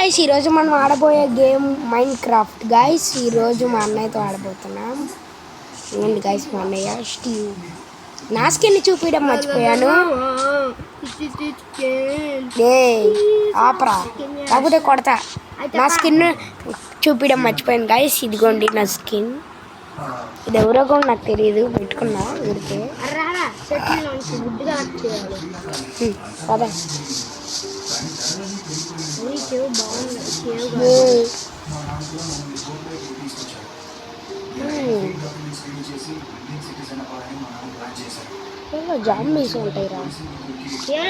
Guys ఈరోజు మనం ఆడబోయే game mind craft guys. ఈరోజు మా అన్నయ్యతో ఆడబోతున్నాం. ఇవ్వండి గాయ్స్ మా అన్నయ్య స్టీవ్. నా స్కిన్ చూపించడం మర్చిపోయాను. ఆపరా కాకపోతే కొడతా. నా స్కిన్ చూపించడం మర్చిపోయాను గాయ్స్. ఇదిగోండి నా స్కిన్. ఇది ఎవరో కూడా నాకు తెలియదు, పెట్టుకున్నా ఊరికే. పదా జాంబీస్ ఉంటాయి రా.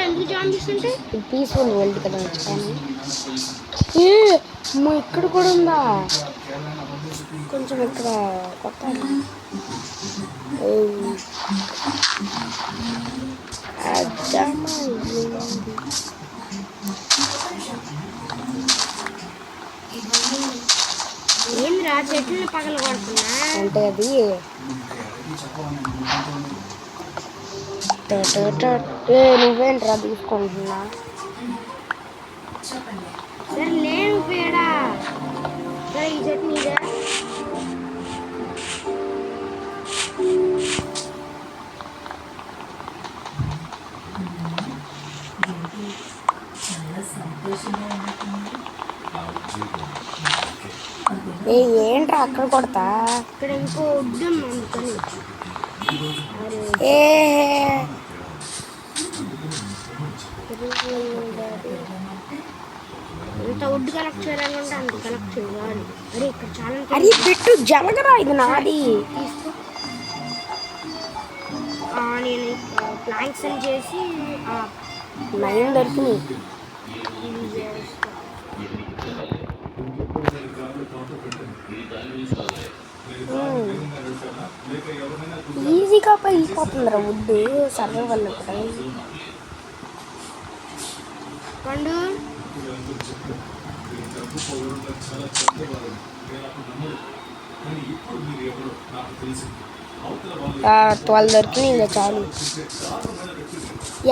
ఎందుకు జాంబీస్ ఉంటాయి? పీస్ఫుల్ వరల్డ్ కదా వచ్చాను. ఇక్కడ కూడా ఉందా? కొంచెం ఇక్కడ కొత్త ఏంద్రా చెట్లు పగల కొడుతున్నా అంటే అది నువ్వేంట్రా తీసుకుంటున్నా? సరే లేవు పేడా. సరే ఈ చెట్టు నీదే. ఏంట్రా అక్కడ కొడతా? ఇక్కడ ఇంకో వడ్డు అందుకని. ఎంత వుడ్ కలెక్ట్ చేయాలంటే అంత కలెక్ట్ చేయాలి. అరే ఇక్కడ చాలా అరే పెట్టు జరగరా, ఇది నాది. తీసుకో. నేను ప్లాంక్స్ అని చేసి 9 దొరికినాయి. ఈజీగా పైపోతుందిరా వుడ్ సర్వే వల్ల కూడా. పండు 12 దొరికినాయి. ఇంకా చాలు.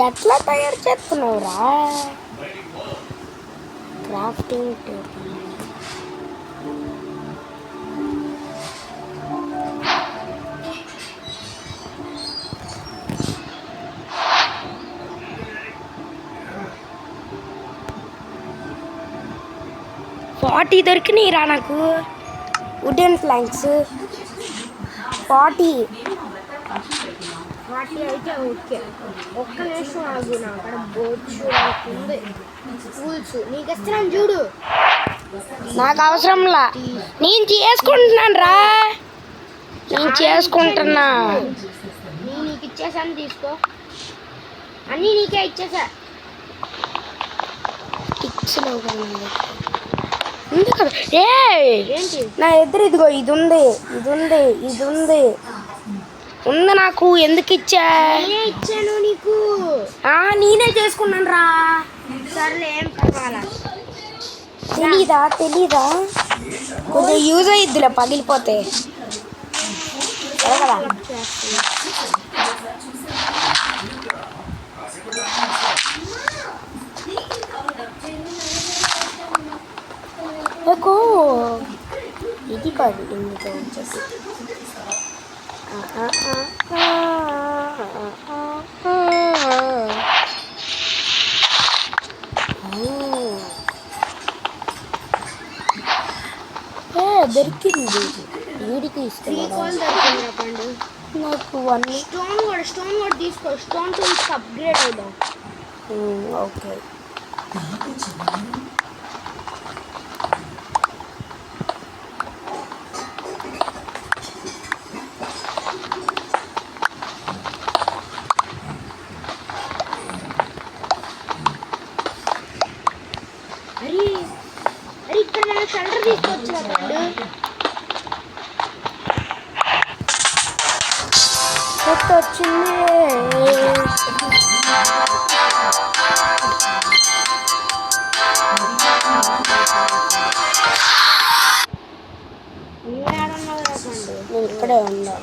ఎట్లా తయారు చేస్తున్నావురా? Crafting table. $40 దొరికినాయి రా నాకు వుడెన్ ప్లాంక్స్. 40 అయితే ఓకే. ఒక్క నిమిషం ఆగు, నా అక్కడ బోట్స్ ఉంది. పూల్స్ నీకు ఇస్తున్నాను చూడు. నాకు అవసరంలా, నేను చేసుకుంటున్నాను రా. నేను చేసుకుంటున్నా. నేను నీకు ఇచ్చేసాను, తీసుకో. అన్నీ నీకే ఇచ్చేసా. ఉంది కదా. ఏంటి నా ఎదురు? ఇదిగో ఇది ఉంది, ఇది ఉంది, ఇది ఉంది. ఉంది నాకు. ఎందుకు ఇచ్చాను నీకు? నేనే చేసుకున్నాను రా. సర్లే ఏం పర్వాలా. తెలీదా కొంచెం యూజ్ అయ్యిద్దిలే పగిలిపోతే. సరే కదా. ఇది కాదు ఎందుకు వచ్చేసి దొరికింది. వీడికి ఇస్తున్నాడు నాకు 1 స్టోన్ కూడా తీసుకో. స్టోన్ టూల్స్ అప్గ్రేడ్ అవుదాం. ఓకే. అరే ఇక్కడ నేను షెల్టర్ తీసుకొచ్చా పండు. కొత్త వచ్చింది. నేను ఇక్కడే ఉన్నా.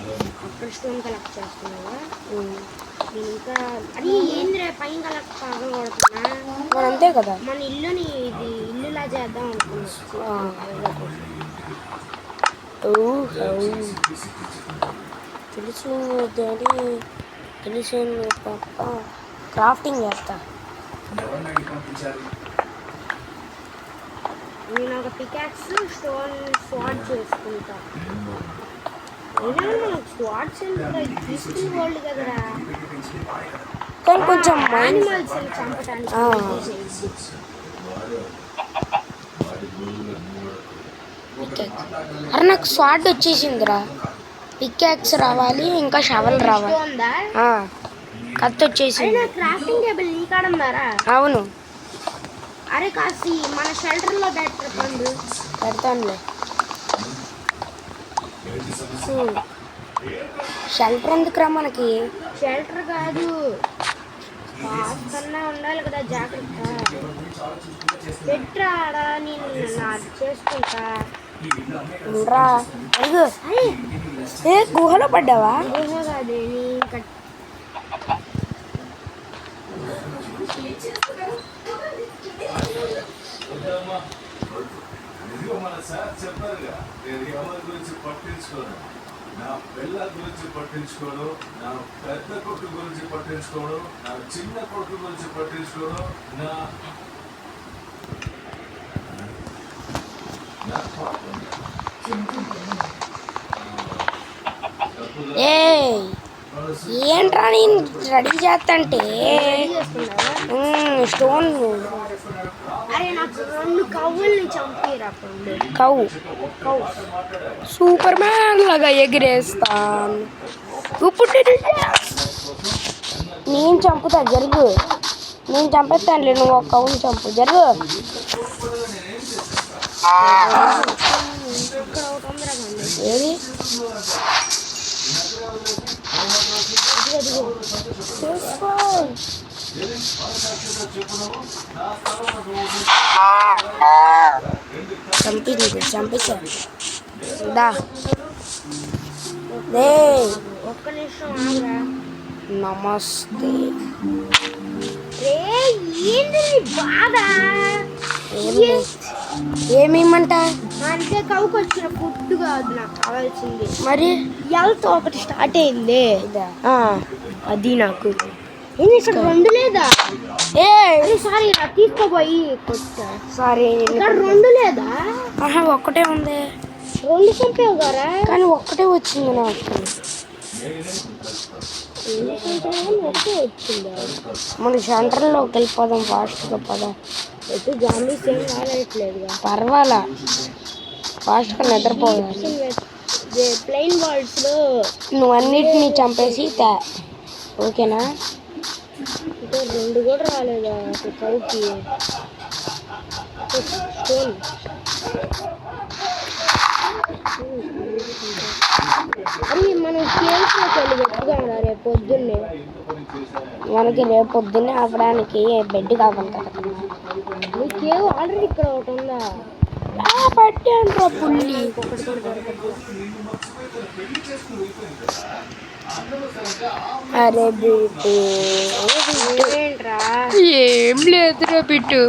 అక్కడ స్టోన్ కలెక్ట్ చేస్తున్నావా? నేను ఇంకా అది ఏంద్రా పైన కలెక్ట్ కొడుతున్నా. అంతే కదా. మన ఇల్లుని ఇది ఇల్లు ఇలా చేద్దాం అనుకున్నాను. తెలుసు డాడీ, తెలుసు పాప. క్రాఫ్టింగ్ చేస్తా. నేను ఒక పికాక్స్ స్టోన్ స్వాడ్ చేసుకుంటా. స్వాడ్స్ తీసుకుని వాళ్ళు కదరా, కానీ కొంచెం యానిమల్స్ చంపడానికి. అరే నాకు స్వాడ్ వచ్చేసిందిరా. పికాక్స్ రావాలి, ఇంకా షవల్ రావాలి. కత్తి వచ్చేసింది. క్రాఫ్టింగ్ టేబుల్ నీ కాడ ఉందారా? అవును. అరే కాసి మన షెల్టర్లో పెట్టరు పండు. పెడతానులే. షెల్టర్ ఎందుకురా మనకి? షెల్టర్ కాదు, కన్నా ఉండాలి కదా జాగ్రత్త. పెట్టాడా నేను అది చేసుకుంటా. ఏ గుహలో పడ్డావా? గుహ కాదు, ఇంకా మన సార్ చెప్పారుగా, నేను ఎవరి గురించి పట్టించుకోను, నా పిల్ల గురించి పట్టించుకోను, నా పెద్ద కొడుకు గురించి పట్టించుకోను, నా చిన్న కొడుకు గురించి పట్టించుకోను, నా ఏంట్రా నేను రెడీ చేస్తంటే స్టోన్. కవ్వు సూపర్ మ్యాన్ లాగా ఎగిరేస్తాను. ఇప్పుడు నేను చంపుతా, జరుగు. నేను చంపేస్తానులే, నువ్వు ఒక కవ్వుని చంపు, జరుగు. ఏది చంపేసా. ఒక్క నిమిషం నమస్తే. ఏమేమంట అంటే కవుకు వచ్చిన ఫుడ్ కాదు నాకు కావాల్సింది. మరి ఎవరితో ఒకటి స్టార్ట్ అయింది అది నాకు. ఇక్కడ రెండు లేదా? సారీ తీసుకోపోయి కొట్టా. సారీ ఇక్కడ రెండు లేదా? ఒక్కటే ఉంది. రెండు చంపేవు గారా, కానీ ఒక్కటే వచ్చింది నాకు. మన సెంటర్లోకి వెళ్ళిపోదాం, ఫాస్ట్గా పదాం. అయితే జాంబీస్ ఏం రాలేట్లేదుగా, పర్వాలా, ఫాస్ట్గా నిద్రపోవాలి. ప్లెయిన్ వాల్స్లో నువ్వు అన్నిటినీ చంపేసి ఓకేనా? ఇంకా రెండు కూడా రాలేదా కౌకి? అది మనం కేవ్స్లోకి వెళ్ళి వెతుకుదాం రేపు పొద్దున్నే. మనకి రేపు పొద్దున్నే ఆపడానికి బెడ్ కావాలి కదా. నీ కేవ్ ఆల్రెడీ ఇక్కడ ఒకటి ఉందా? పట్టాను రా పుల్లి. అరే బిట్టు ఏంట్రా? ఏం లేదురా బిట్టు.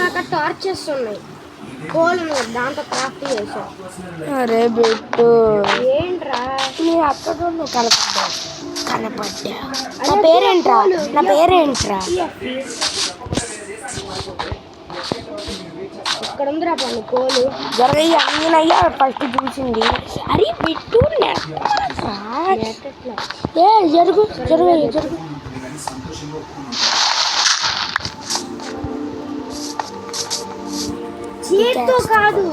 నాకు టార్చెస్ ఉన్నాయి, కోల్ ఉన్నాయి, దాంతో క్రాఫ్ట్ చేసా. అరే బిట్టు ఏంట్రా? నీ అక్కడ నువ్వు కనపడ్డా. నా పేరేంట్రా? నా పేరేంట్రా? ఇక్కడ ఉందిరా పన్ను కోలు. జరగయ్య అన్నయ్య ఫస్ట్ చూసింది. అరే బిట్టు ఏ జరుగు జరుగు జరుగు. చేతితో కాదు,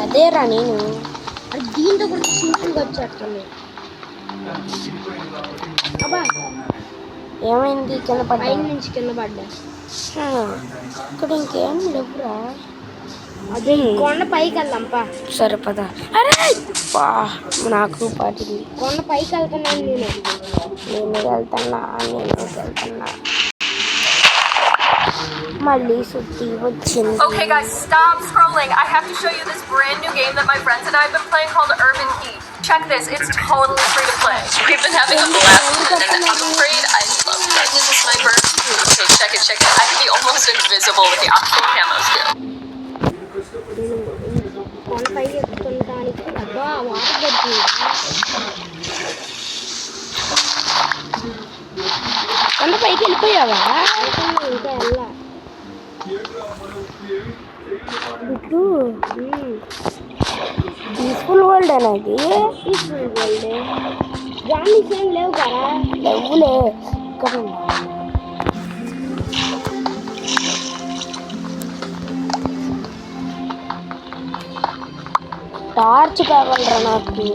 అదేరా నేను. అది దీంతో కూడా సింపుల్గా వచ్చేస్తుంది. అబ్బా ఏమైంది? కింద పడ్డా, పైన నుంచి కింద పడ్డా. ఇక్కడ ఇంకేం లేవురా. అదే కొండ పైకి వెళ్దాంపా. సరిపదా? అరే నాకు పడింది. కొండ పైకి వెళ్తున్నాను నేను. నేను వెళ్తున్నా. మళ్ళీ సుత్తి వచ్చింది. Okay guys, stop scrolling. I have to show you this brand new game that my friends and I have been playing called Urban Heat. Check this, it's totally free to play. We've been having a blast with it and I'm afraid I love playing as a sniper. Okay, check it. I can be almost invisible with the optional camo skill. కొండపై ఎక్కుతుంటానికి అబ్బా water పడుతుంది. కొండపైకి వెళ్ళిపోయావా? ఇంకా వెళ్ళా bit. Peaceful world అనేది peaceful world. Zombies ఏం లేవు కదా? లేవులే. ఇక్కడ టార్చ్ కావాలరా నాకు.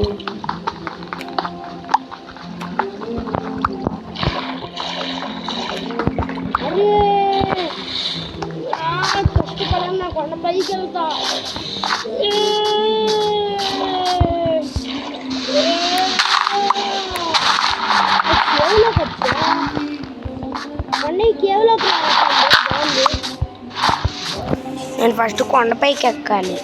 అరే కష్టపడని నా కొండ పైకి వెళ్తా. కేవలోకి వచ్చా కొండ కేవలోకి బాగుంది. నేను ఫస్ట్ కొండపైకి ఎక్కాలి.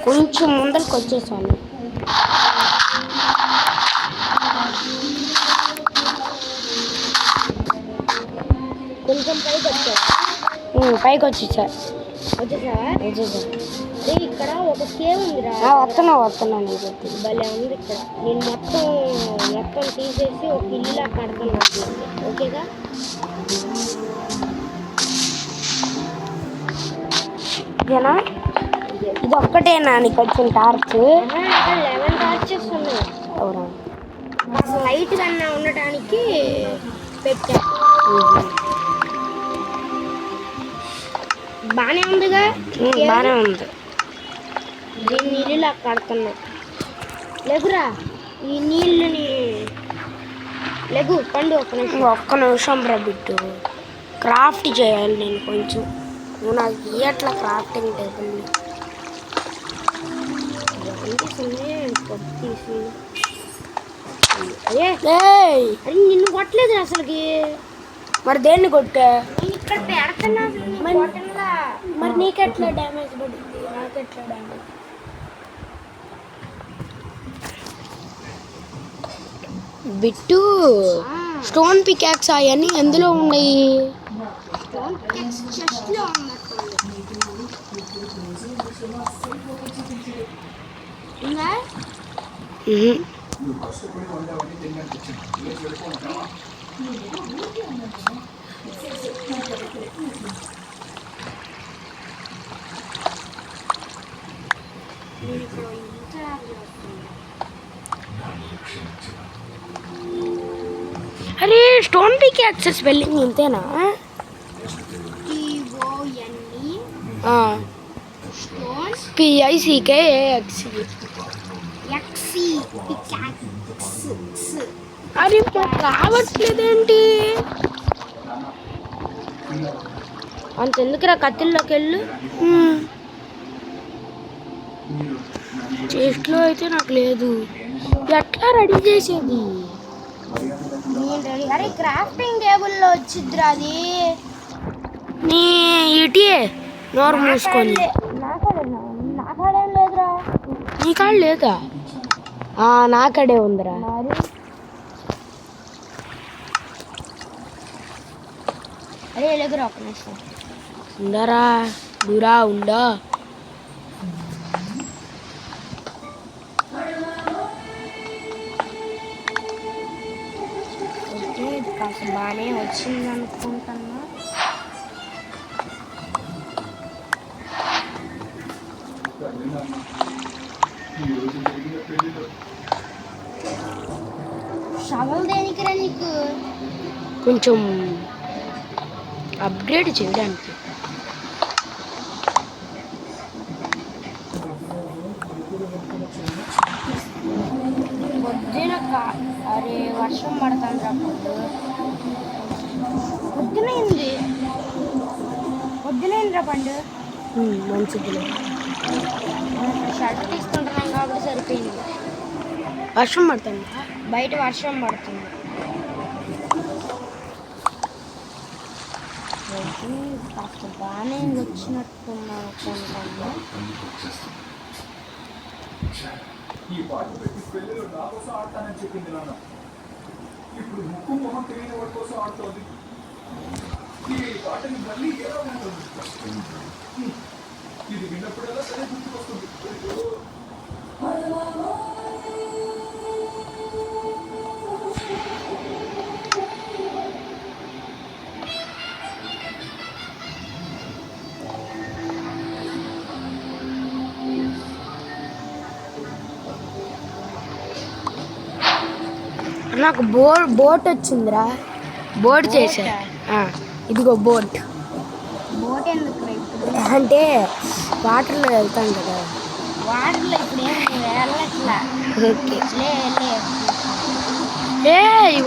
కొంచెం ముందరికి వచ్చేసాను. కొంచెం పైకి వచ్చా. పైకి వచ్చేసా. ఇక్కడ ఒక కేవ్ ఉందిరా. వస్తున్నా నీకు భలే ఉంది ఇక్కడ. నేను మొత్తం తీసేసి ఒక ఇల్లులా కడతాను. ఓకేగా? ఇదేనా? ఇది ఒక్కటేనా నీకు వచ్చిన టార్చ్? 11 టార్చెస్ ఉన్నాయి. అవునా? లైట్ కన్నా ఉండటానికి పెట్టా. బానే ఉందిగా? బానే ఉంది. దీన్ని నీళ్ళలా కడుతున్నా. లేకురా ఈ నీళ్ళని. లేకు పండు. ఒక్క నిమిషం రా బిట్టు. క్రాఫ్ట్ చేయాలి నేను కొంచెం. నువ్వు నాకు ఇయ్యట్లా క్రాఫ్టింగ్ టేబుల్. అరే నిన్ను కొట్టలేదు అసలుకి. మరి దేన్ని కొట్టా? ఇక్కడ పెడుతున్నా. మరి నీకెట్లా డ్యామేజ్ పడుతుంది? నాకెట్లా డ్యామేజ్? బిట్టు స్టోన్ పికాక్స్ అవన్నీ ఎందులో ఉన్నాయి? చెస్ట్లో అరే స్టోన్ పికాక్స్ స్పెల్లింగ్ ఇంతేనా? PICKAX. అరే రావట్లేదేంటి? అంతెందుకురా కత్తిల్లోకి వెళ్ళు. చెస్ట్లో అయితే నాకు లేదు. ఎట్లా రెడీ చేసేది? అరే క్రాఫ్టింగ్ టేబుల్లో వచ్చిద్దిరా అది. నీ ఇటీఏ నోరు మూసుకొని. నా కాడేం లేదురా. నీ కాడ లేదా? నా కాడే ఉందిరా. అరే లేదురా ఒక నిమిషం ఉండరా. దూరా ఉండా. ఇది కాస్త బాగానే వచ్చింది అనుకుంటున్నా. షవల్ దేనికిరా నీకు? కొంచెం అప్గ్రేడ్ చేయడానికి. అరే వర్షం పడుతుంది పొద్దునైందిరా పండు. మంచిది. షర్ట్ తీసుకుంటున్నాం కాబట్టి సరిపోయింది. వర్షం పడుతుంది, బయట వర్షం పడుతుంది. కాస్త బాగానే వచ్చినట్టున్నాను అనుకుంటున్నా. ఈ పాట పెట్టి పెళ్ళిలో నా కోసం ఆడతానని చెప్పింది నాన్న. ఇప్పుడు ముక్కు మొహం తెలియని వాడి కోసం ఆడుతోంది. ఈ పాటని మళ్ళీ ఎలా ఉంటుంది? ఇది విన్నప్పుడల్లా సరే గుర్తుకొస్తుంది. నాకు బోట్ వచ్చిందిరా. బోట్ చేశా. ఇదిగో బోట్. బోట్ ఎందుకు అంటే వాటర్లో వెళ్తాం కదా. వాటర్లో ఇప్పుడు ఏం వెళ్ళట్లా. ఓకే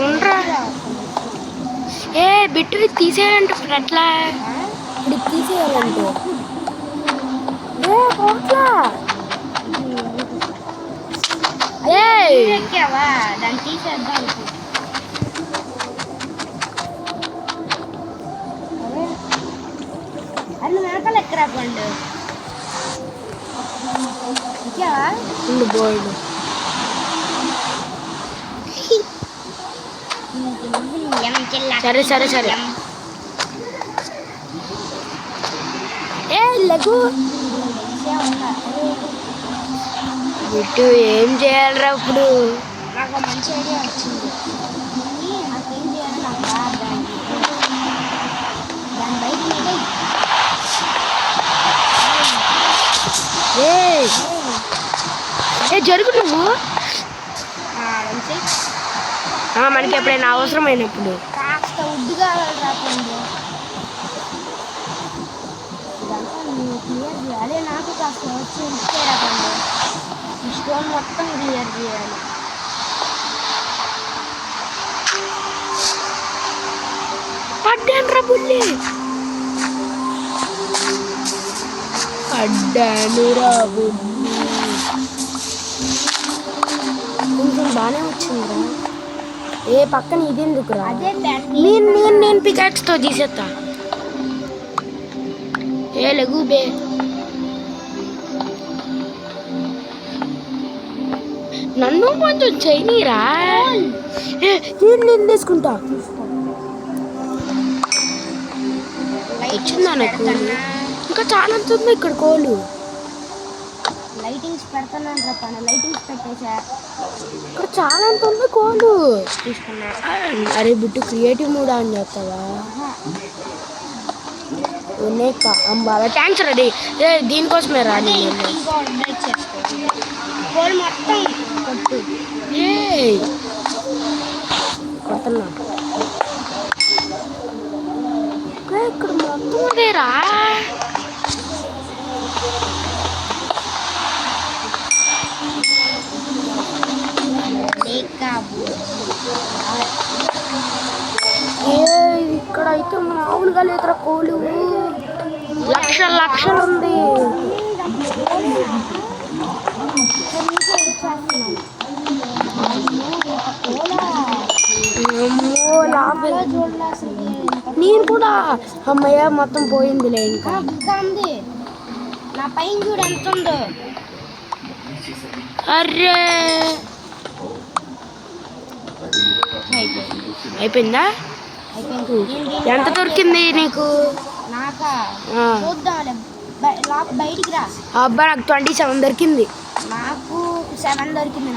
ఉండరా. బిట్టు తీసేయాలంటే ఇప్పుడు ఎట్లా? ఇప్పుడు తీసేయాలంటే పోట్లా. ఎక్కావా? దాన్ని తీసేద్దాం. అన్న వెనకాల ఎక్కరా పండు. ఎక్కావా? బోర్డు సరే సరే సరే. లఘు బిట్టు ఏం చేయాలరా ఇప్పుడు? నాకు మంచి ఐడియా వచ్చింది. నాకేం చేయాలి నాకు బాగా దాని బయట జరుగు నువ్వు. మనకి ఎప్పుడైనా అవసరమైనప్పుడు కాస్త ఉడ్డు కావాలి రాకుండా. క్లియర్ చేయాలి. నాకు కాస్త వచ్చి ఇస్తే రాకుండా ఈ స్టోన్ మొత్తం క్లియర్ చేయాలి. పడ్డానురా బుల్లి. పడ్డానురా బుల్లి. కొంచెం బాగానే వచ్చిందిరా. పక్కన ఇది ఎందుకురా? నేను పికాక్స్తో తీసేస్తా. లఘు బే. నన్ను కొంచెం చేయనీరా. నేను తీసుకుంటా. వచ్చిందా నాకు? ఇంకా చాలా ఉంది ఇక్కడ కోలు. లైటింగ్స్ పెడతాను రా. లైటింగ్స్ పెట్టేసా. ఇక్కడ చాలా ఉంది కోలు. తీసుకున్నా. అరే బిట్టు క్రియేటివ్ మూడ్ అని చేస్తావా? Ambala thanks ready. దీనికోసమే రాని కోల్ మొత్తం కొట్టు. కొడుతున్నా ఇక్కడ మొత్తం అదేరా. ఇక్కడ అయితే మామూలుగా లేదురా కోలు. లక్షలు ఉంది. నేను కూడా అమ్మయ్య మొత్తం పోయిందిలే. ఇంకా ఉంది. నా పైన చూడు ఎంత ఉందో. అర్రే అయిపోయిందా? ఎంత దొరికింది నీకు? బయటికి రా. అబ్బా నాకు 27 దొరికింది. నాకు 7 దొరికింది.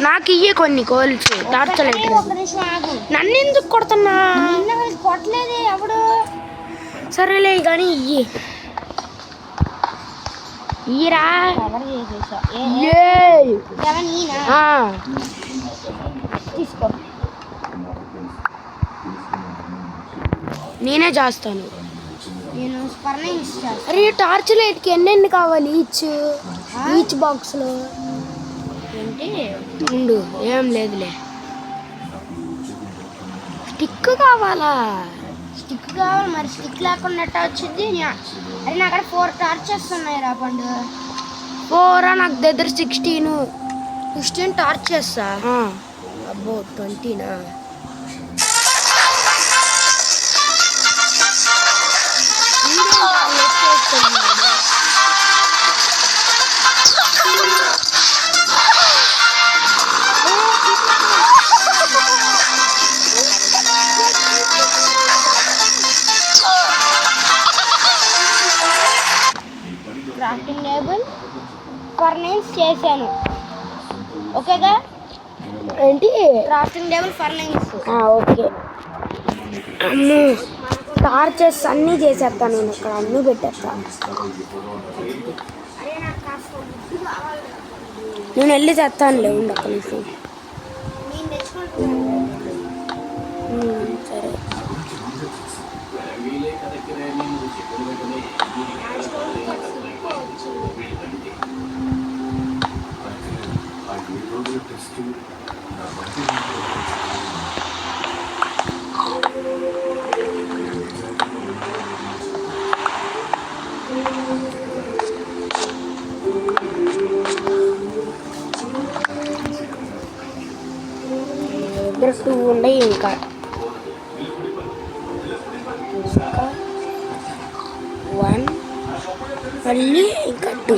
నాకు ఇయ్యే కొన్ని కోల్స్ దార్చలేదు. నన్ను ఎందుకు కొడుతున్నా? కొట్టలేదే ఎవడు. సరేలే కానీ ఇయ్యరా. తీసుకో. నేనే చేస్తాను. నేను స్పర్ణ ఇస్తాను. అరే టార్చ్ లైట్కి ఎన్నెన్ని కావాలి ఈచ్ బాక్స్లో? ఏంటి ఉండు, ఏం లేదులే. స్టిక్ కావాలా? స్టిక్ కావాలి మరి. స్టిక్ లేకుండా ఎట్టా వచ్చింది? అరే నా అక్కడ 4 టార్చెస్ ఉన్నాయి రా పండు. 4 నాకు దగ్గర 16. 16 టార్చెస్సా? అబ్బో 20నా? క్రాఫ్టింగ్ టేబుల్ ఫర్నైన్స్ చేశాను. ఓకేగా? ఏంటి క్రాఫ్టింగ్ టేబుల్ ఫర్నైన్స్. ఓకే. అమ్మో టార్చెస్ అన్నీ చేసేస్తాను నేను. ఇక్కడ అన్నీ పెట్టేస్తాను. అరే నాకు కాస్త బుద్ధి కావాలి. నేను వెళ్ళి చేస్తానులే, ఉండు ఒక్క నిమిషం. నేను తెచ్చుకుంటున్నాను. సరే. ఆ 7 రోజుల టెస్ట్ నా మధ్య దగ్గర 2 ఉన్నాయి ఇంకా. 1 మళ్ళీ ఇంకా 2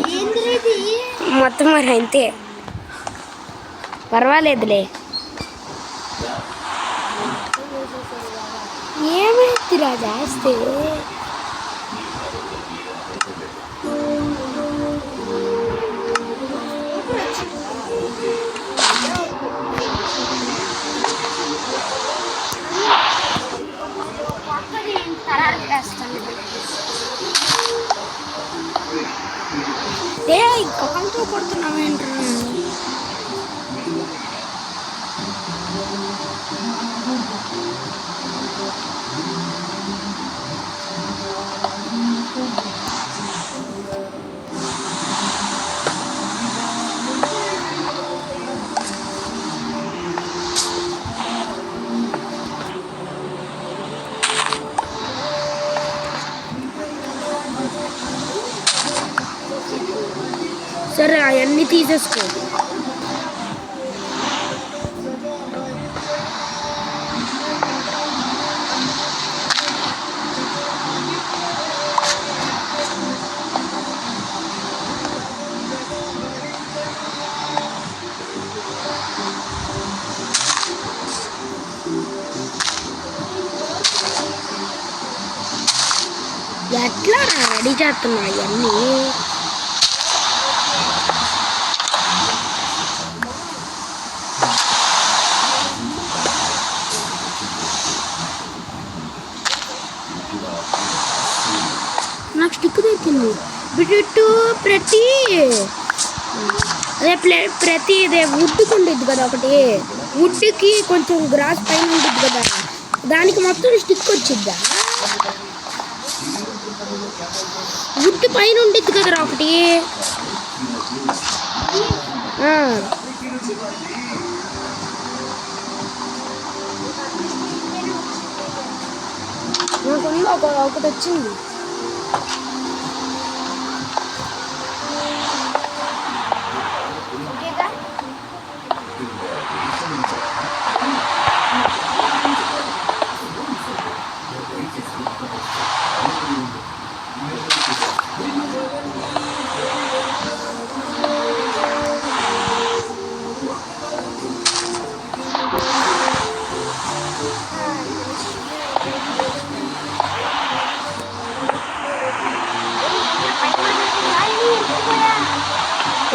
మొత్తం మరి అంతే. పర్వాలేదులే. ఏమైంది రా చేస్తే? కాలుతో కొడుతున్నావేంట్రా? సరే అవన్నీ తీసేసుకో. ఎట్లా రెడీ చేస్తున్నా అవన్నీ? నాకు స్టిక్ దొరికింది. బిట్టు ప్రతి అదే ప్రతి ఇదే వుడ్కి ఉండిద్ది కదా, ఒకటి వుడ్కి కొంచెం గ్రాస్ పైన ఉండిద్ది కదా, దానికి మొత్తం స్టిక్ వచ్చిద్దా? వుడ్ పైన ఉండిద్ది కదరా ఒకటి. నాకు ఒకటి వచ్చింది.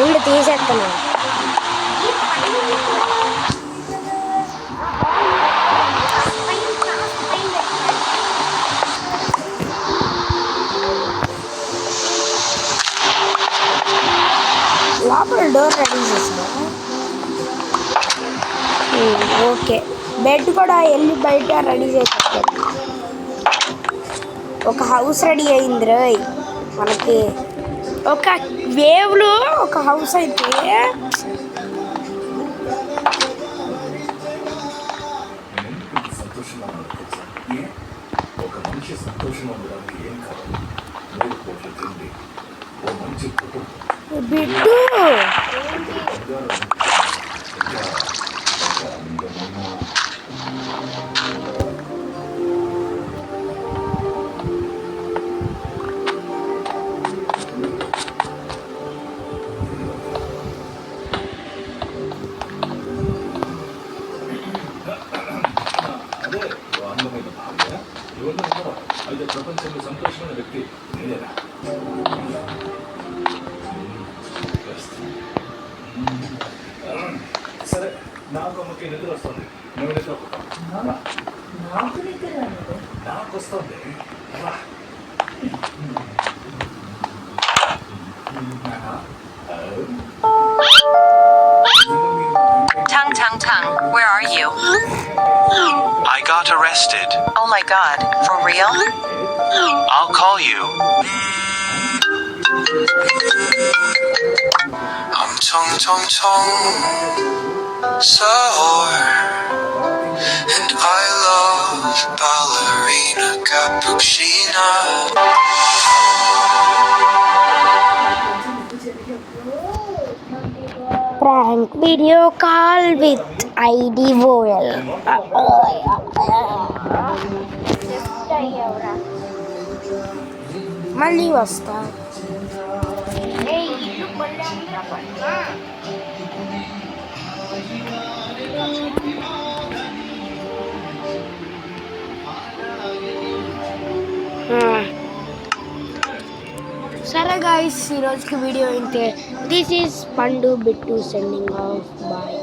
ఉండి తీసేస్తాను. లోపల డోర్ రెడీ చేసా. ఓకే, బెడ్ కూడా వెళ్ళి బయట రెడీ చేసేస్తాను. ఒక హౌస్ రెడీ అయింది రోయ్ మనకి. ఒక వేవ్లో ఒక హౌస్ అయితే నేను ఎందుకు సంతోషంగా ఉన్నాను తెలుసా? ఒక మనిషి సంతోషంగా ఉండడానికి ఏం కావాలి? 3 పూట్ల తిండి, ఓ మంచి కుటుంబం, బిడ్డు బంగారం, ఇంకా ఒక అందమైన అదే ఓ అందమైన భార్య, ఇవన్నీ కూడా అయితే ప్రపంచంలో సంతోషమైన వ్యక్తి నేనేనా? సరే, నాకు అమ్మకి నిద్ర వస్తుంది, నువ్వు నిద్ర నాకు వస్తుంది. Tang Tang Tang, where are you? I got arrested. Oh my god, for real? I'll call you. Chong chong chong, sahur, and I love ballerina cappuccino. Prank video call with IDOL. మళ్ళీ వస్తా. ఇల్లు కొల్లే ఉందిరా పట్ల. సరే guys, ఈరోజుకి video ఇంతే. This is పండు bit sending of bye.